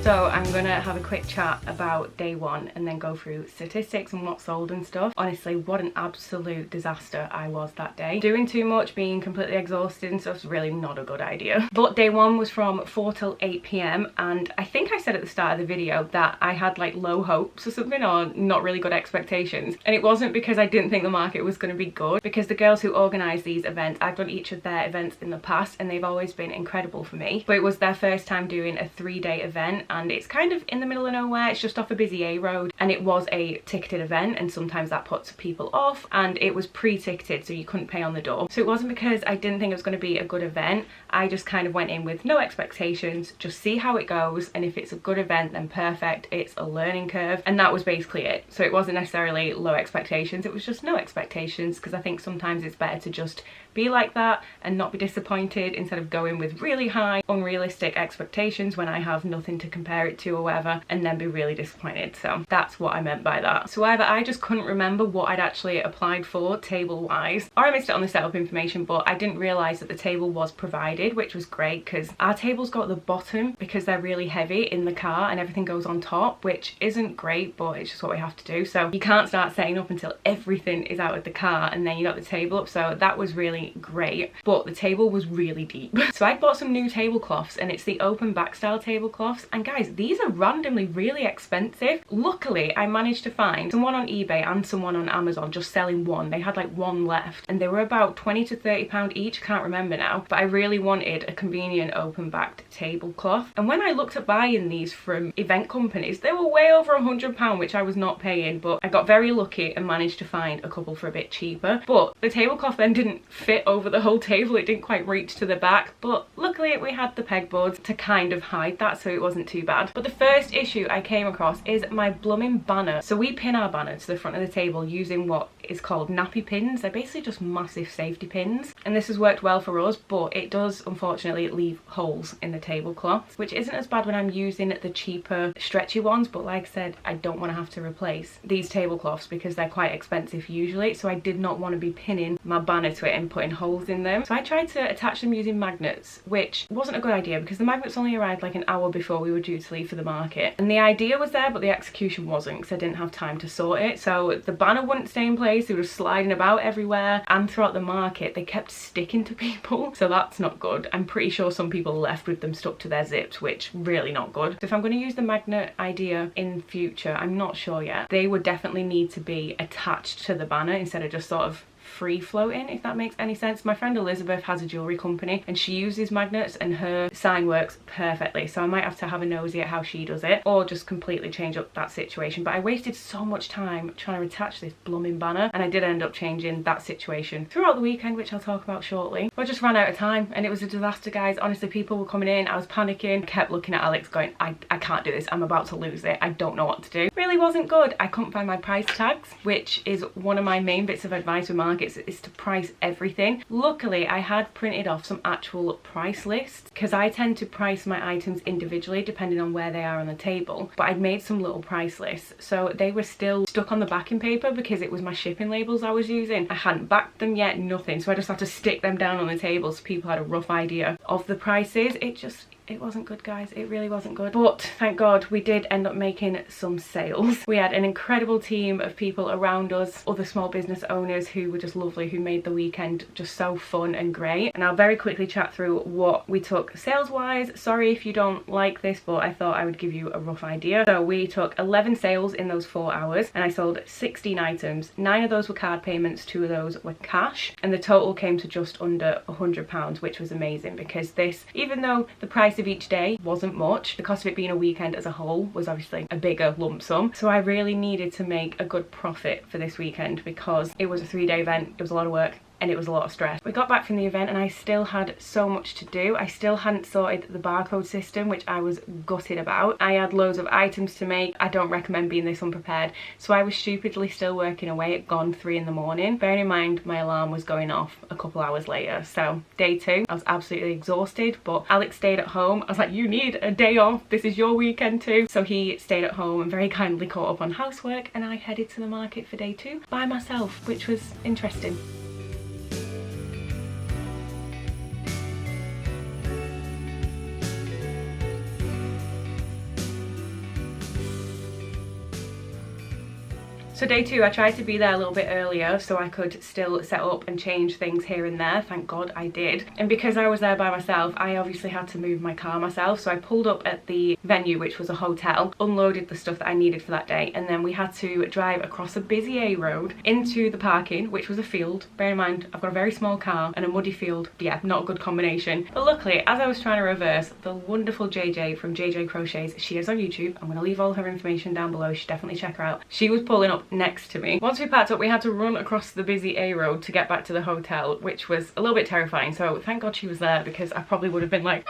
So I'm gonna have a quick chat about day one and then go through statistics and what sold and stuff. Honestly, what an absolute disaster I was that day. Doing too much, being completely exhausted and stuff is really not a good idea. But day one was from 4 till 8 p.m. and I think I said at the start of the video that I had like low hopes or something, or not really good expectations. And it wasn't because I didn't think the market was gonna be good, because the girls who organise these events, I've done each of their events in the past and they've always been incredible for me. But it was their first time doing a 3-day event and it's kind of in the middle of nowhere. It's just off a busy A road and it was a ticketed event and sometimes that puts people off, and it was pre-ticketed so you couldn't pay on the door. So it wasn't because I didn't think it was going to be a good event. I just kind of went in with no expectations, just see how it goes, and if it's a good event then perfect. It's a learning curve and that was basically it. So it wasn't necessarily low expectations, it was just no expectations, because I think sometimes it's better to just be like that and not be disappointed instead of going with really high unrealistic expectations when I have nothing to compare it to or whatever and then be really disappointed. So that's what I meant by that. So either I just couldn't remember what I'd actually applied for table wise, or I missed it on the setup information, but I didn't realise that the table was provided, which was great because our tables go at the bottom because they're really heavy in the car and everything goes on top, which isn't great, but it's just what we have to do. So you can't start setting up until everything is out of the car and then you got the table up. So that was really great, but the table was really deep. So I bought some new tablecloths and it's the open back style tablecloths, and guys, these are randomly really expensive. Luckily I managed to find someone on eBay and someone on Amazon just selling one. They had like one left and they were about 20 to 30 pound each, can't remember now, but I really wanted a convenient open backed tablecloth. And when I looked at buying these from event companies, they were way over £100, which I was not paying, but I got very lucky and managed to find a couple for a bit cheaper. But the tablecloth then didn't fit over the whole table, it didn't quite reach to the back, but luckily we had the pegboards to kind of hide that, so it wasn't too bad. But the first issue I came across is my blooming banner. So we pin our banner to the front of the table using what is called nappy pins. They're basically just massive safety pins, and this has worked well for us, but it does unfortunately leave holes in the tablecloth, which isn't as bad when I'm using the cheaper stretchy ones, but like I said, I don't want to have to replace these tablecloths because they're quite expensive usually, so I did not want to be pinning my banner to it and putting holes in them. So I tried to attach them using magnets, which wasn't a good idea because the magnets only arrived like an hour before we were due to leave for the market, and the idea was there but the execution wasn't because I didn't have time to sort it. So the banner wouldn't stay in place, it was sliding about everywhere, and throughout the market they kept sticking to people, so that's not good. I'm pretty sure some people left with them stuck to their zips, which really not good. So if I'm going to use the magnet idea in future, I'm not sure yet, they would definitely need to be attached to the banner instead of just sort of free floating, if that makes any sense. My friend Elizabeth has a jewellery company and she uses magnets and her sign works perfectly, so I might have to have a nosy at how she does it or just completely change up that situation. But I wasted so much time trying to attach this blooming banner, and I did end up changing that situation throughout the weekend, which I'll talk about shortly. I just ran out of time and it was a disaster, guys. Honestly, people were coming in, I was panicking, I kept looking at Alex going, I can't do this, I'm about to lose it, I don't know what to do. Really wasn't good. I couldn't find my price tags, which is one of my main bits of advice with markets, is to price everything. Luckily, I had printed off some actual price lists because I tend to price my items individually depending on where they are on the table, but I'd made some little price lists, so they were still stuck on the backing paper because it was my shipping labels I was using. I hadn't backed them yet, nothing, so I just had to stick them down on the table so people had a rough idea of the prices. It wasn't good, guys. It really wasn't good. But thank God we did end up making some sales. We had an incredible team of people around us, other small business owners who were just lovely, who made the weekend just so fun and great. And I'll very quickly chat through what we took sales wise. Sorry if you don't like this, but I thought I would give you a rough idea. So we took 11 sales in those 4 hours and I sold 16 items. 9 of those were card payments, 2 of those were cash, and the total came to just under £100, which was amazing because this, even though the price of each day wasn't much, the cost of it being a weekend as a whole was obviously a bigger lump sum. So I really needed to make a good profit for this weekend because it was a 3-day event, it was a lot of work, and it was a lot of stress. We got back from the event and I still had so much to do. I still hadn't sorted the barcode system, which I was gutted about. I had loads of items to make. I don't recommend being this unprepared. So I was stupidly still working away at gone 3 in the morning. Bearing in mind my alarm was going off a couple hours later. So day 2, I was absolutely exhausted, but Alex stayed at home. I was like, you need a day off. This is your weekend too. So he stayed at home and very kindly caught up on housework, and I headed to the market for day 2 by myself, which was interesting. So day 2, I tried to be there a little bit earlier so I could still set up and change things here and there. Thank God I did. And because I was there by myself, I obviously had to move my car myself. So I pulled up at the venue, which was a hotel, unloaded the stuff that I needed for that day, and then we had to drive across a busy A road into the parking, which was a field. Bear in mind, I've got a very small car and a muddy field. Yeah, not a good combination. But luckily, as I was trying to reverse, the wonderful JJ from JJ Crochets, she is on YouTube. I'm going to leave all her information down below. You should definitely check her out. She was pulling up next to me. Once we packed up, we had to run across the busy A road to get back to the hotel, which was a little bit terrifying. So thank God she was there because I probably would have been like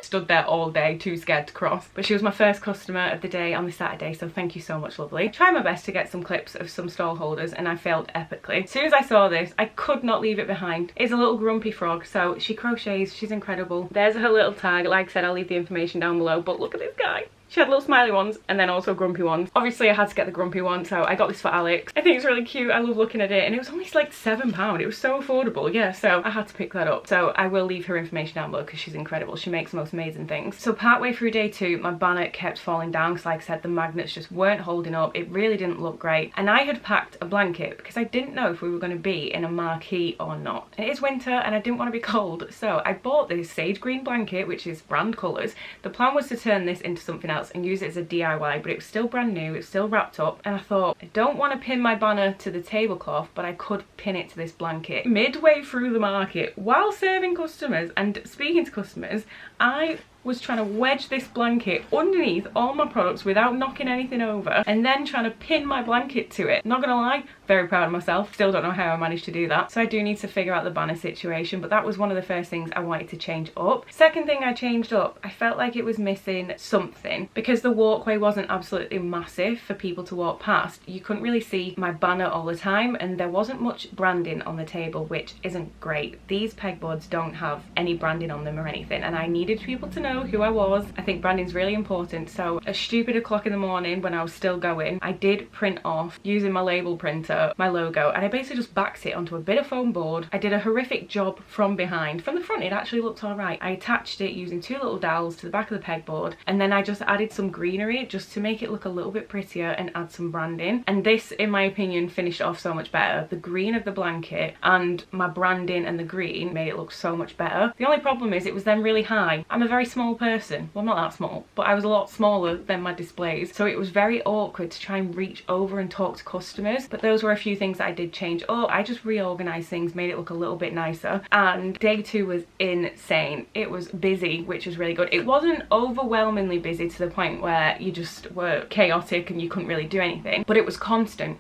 stood there all day, too scared to cross. But she was my first customer of the day on the Saturday, so thank you so much, lovely. Tried my best to get some clips of some stall holders and I failed epically. As soon as I saw this, I could not leave it behind. It's a little grumpy frog, so she crochets, she's incredible. There's her little tag. Like I said, I'll leave the information down below, but look at this guy. She had little smiley ones and then also grumpy ones. Obviously I had to get the grumpy one, so I got this for Alex. I think it's really cute. I love looking at it, and it was only like £7. It was so affordable, yeah, so I had to pick that up. So I will leave her information down below because she's incredible. She makes the most amazing things. So partway through day 2, my banner kept falling down because, like I said, the magnets just weren't holding up. It really didn't look great. And I had packed a blanket because I didn't know if we were going to be in a marquee or not. It is winter and I didn't want to be cold, so I bought this sage green blanket, which is brand colours. The plan was to turn this into something else and use it as a DIY, but it was still brand new, it was still wrapped up, and I thought, I don't want to pin my banner to the tablecloth, but I could pin it to this blanket. Midway through the market, while serving customers and speaking to customers, I was trying to wedge this blanket underneath all my products without knocking anything over, and then trying to pin my blanket to it. Not gonna lie, very proud of myself. Still don't know how I managed to do that. So I do need to figure out the banner situation, but that was one of the first things I wanted to change up. Second thing I changed up, I felt like it was missing something because the walkway wasn't absolutely massive for people to walk past. You couldn't really see my banner all the time, and there wasn't much branding on the table, which isn't great. These pegboards don't have any branding on them or anything, and I needed people to know who I was. I think branding's really important. So a stupid o'clock in the morning when I was still going, I did print off using my label printer my logo, and I basically just backed it onto a bit of foam board. I did a horrific job from behind. From the front it actually looked alright. I attached it using 2 little dowels to the back of the pegboard, and then I just added some greenery just to make it look a little bit prettier and add some branding. And this, in my opinion, finished off so much better. The green of the blanket and my branding and the green made it look so much better. The only problem is it was then really high. I'm a very small person. Well, not that small, but I was a lot smaller than my displays, so it was very awkward to try and reach over and talk to customers. But those were were a few things that I did change up. I just reorganized things, made it look a little bit nicer, and day 2 was insane. It was busy, which was really good. It wasn't overwhelmingly busy to the point where you just were chaotic and you couldn't really do anything, but it was constant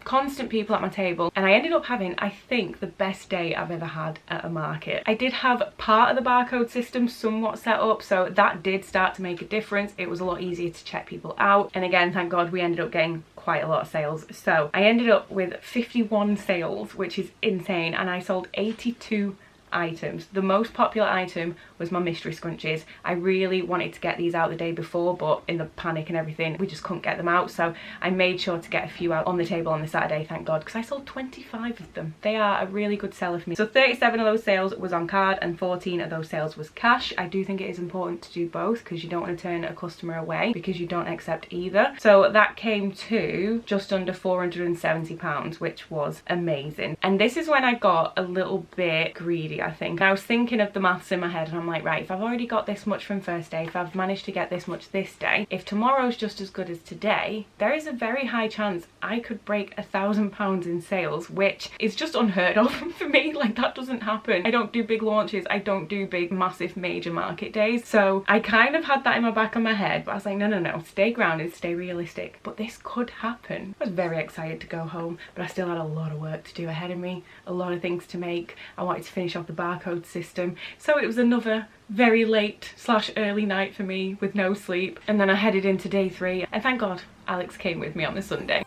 people at my table, and I ended up having, I think, the best day I've ever had at a market. I did have part of the barcode system somewhat set up, so that did start to make a difference. It was a lot easier to check people out, and again, thank God, we ended up getting quite a lot of sales. So I ended up with 51 sales, which is insane, and I sold 82 items. The most popular item was my mystery scrunchies. I really wanted to get these out the day before, but in the panic and everything, we just couldn't get them out, so I made sure to get a few out on the table on the Saturday, thank God, because I sold 25 of them. They are a really good seller for me. So 37 of those sales was on card and 14 of those sales was cash. I do think it is important to do both because you don't want to turn a customer away because you don't accept either. So that came to just under £470, which was amazing. And this is when I got a little bit greedy, I think. I was thinking of the maths in my head, and I'm like, right, if I've already got this much from first day, if I've managed to get this much this day, if tomorrow's just as good as today, there is a very high chance I could break £1,000 in sales, which is just unheard of for me. Like, that doesn't happen. I don't do big launches, I don't do big massive major market days, so I kind of had that in my back of my head, but I was like, no, stay grounded, stay realistic, but this could happen. I was very excited to go home, but I still had a lot of work to do ahead of me, a lot of things to make. I wanted to finish off the barcode system, so it was another very late / early night for me with no sleep, and then I headed into day 3, and thank God Alex came with me on the Sunday.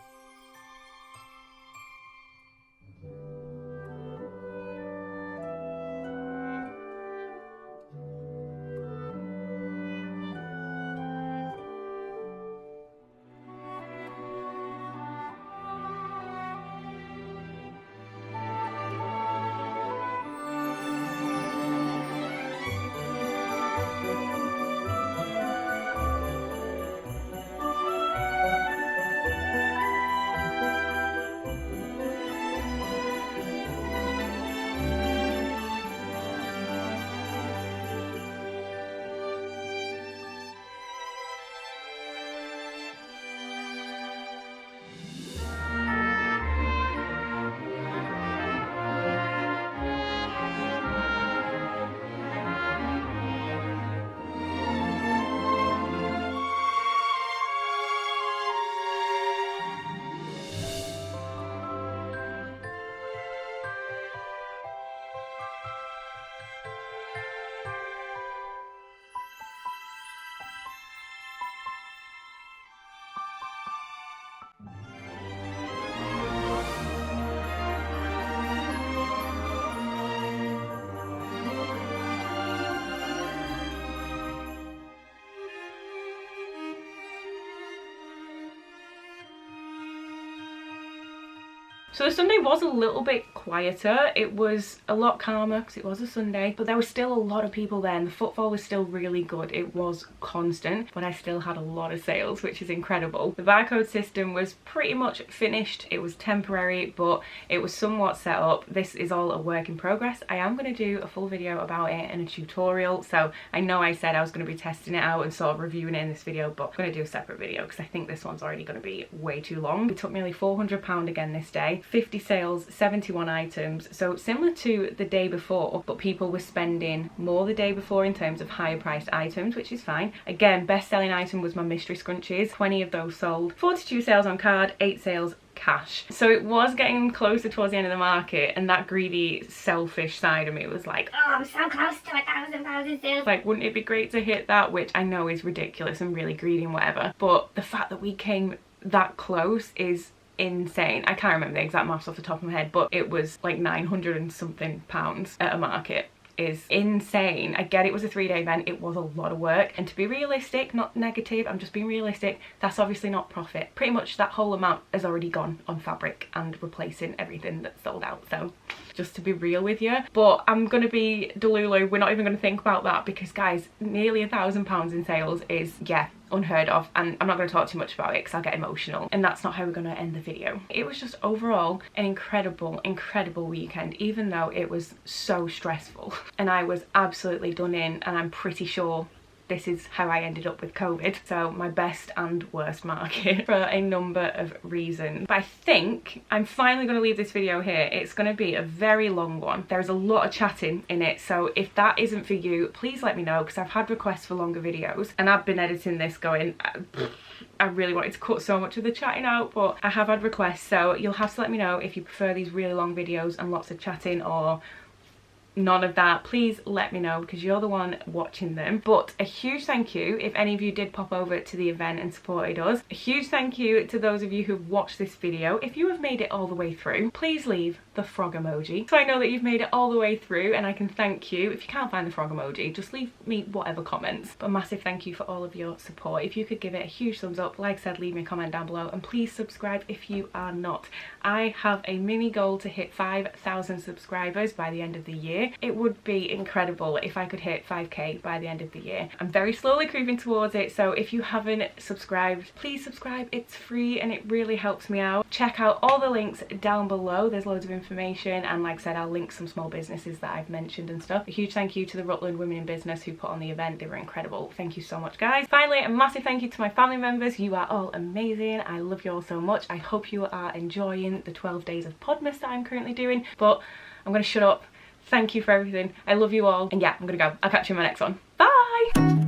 So the Sunday was a little bit quieter. It was a lot calmer because it was a Sunday, but there was still a lot of people there and the footfall was still really good. It was constant, but I still had a lot of sales, which is incredible. The barcode system was pretty much finished. It was temporary, but it was somewhat set up. This is all a work in progress. I am going to do a full video about it and a tutorial. So I know I said I was going to be testing it out and sort of reviewing it in this video, but I'm going to do a separate video because I think this one's already going to be way too long. It took nearly £400 again this day. 50 sales, 71 items, so similar to the day before, but people were spending more the day before in terms of higher priced items, which is fine. Again, best selling item was my mystery scrunchies. 20 of those sold, 42 sales on card, 8 sales cash. So it was getting closer towards the end of the market, and that greedy, selfish side of me was like, oh, I'm so close to £1,000 in sales. Like, wouldn't it be great to hit that? Which I know is ridiculous and really greedy and whatever, but the fact that we came that close is insane. I can't remember the exact maths off the top of my head, but it was like 900 and something pounds at a market. Is insane. I get it was a 3-day event, it was a lot of work, and to be realistic, not negative, I'm just being realistic, that's obviously not profit. Pretty much that whole amount has already gone on fabric and replacing everything that's sold out, so just to be real with you. But I'm gonna be delulu, we're not even gonna think about that, because guys, nearly £1,000 in sales is, yeah, unheard of, and I'm not going to talk too much about it because I'll get emotional, and that's not how we're going to end the video. It was just overall an incredible weekend, even though it was so stressful and I was absolutely done in, and I'm pretty sure this is how I ended up with COVID. So my best and worst market for a number of reasons. But I think I'm finally going to leave this video here. It's going to be a very long one. There's a lot of chatting in it, so if that isn't for you, please let me know, because I've had requests for longer videos and I've been editing this going, I really wanted to cut so much of the chatting out, but I have had requests, so you'll have to let me know if you prefer these really long videos and lots of chatting or none of that. Please let me know, because you're the one watching them. But a huge thank you if any of you did pop over to the event and supported us. A huge thank you to those of you who've watched this video. If you have made it all the way through, please leave the frog emoji so I know that you've made it all the way through and I can thank you. If you can't find the frog emoji, just leave me whatever comments. But a massive thank you for all of your support. If you could give it a huge thumbs up, like I said, leave me a comment down below, and please subscribe if you are not. I have a mini goal to hit 5,000 subscribers by the end of the year. It would be incredible if I could hit 5k by the end of the year. I'm very slowly creeping towards it, so if you haven't subscribed, please subscribe. It's free and it really helps me out. Check out all the links down below. There's loads of information, and like I said, I'll link some small businesses that I've mentioned and stuff. A huge thank you to the Rutland Women in Business who put on the event. They were incredible. Thank you so much, guys. Finally, a massive thank you to my family members. You are all amazing. I love you all so much. I hope you are enjoying the 12 days of Podmas that I'm currently doing, but I'm going to shut up. Thank you for everything. I love you all. And yeah, I'm going to go. I'll catch you in my next one. Bye!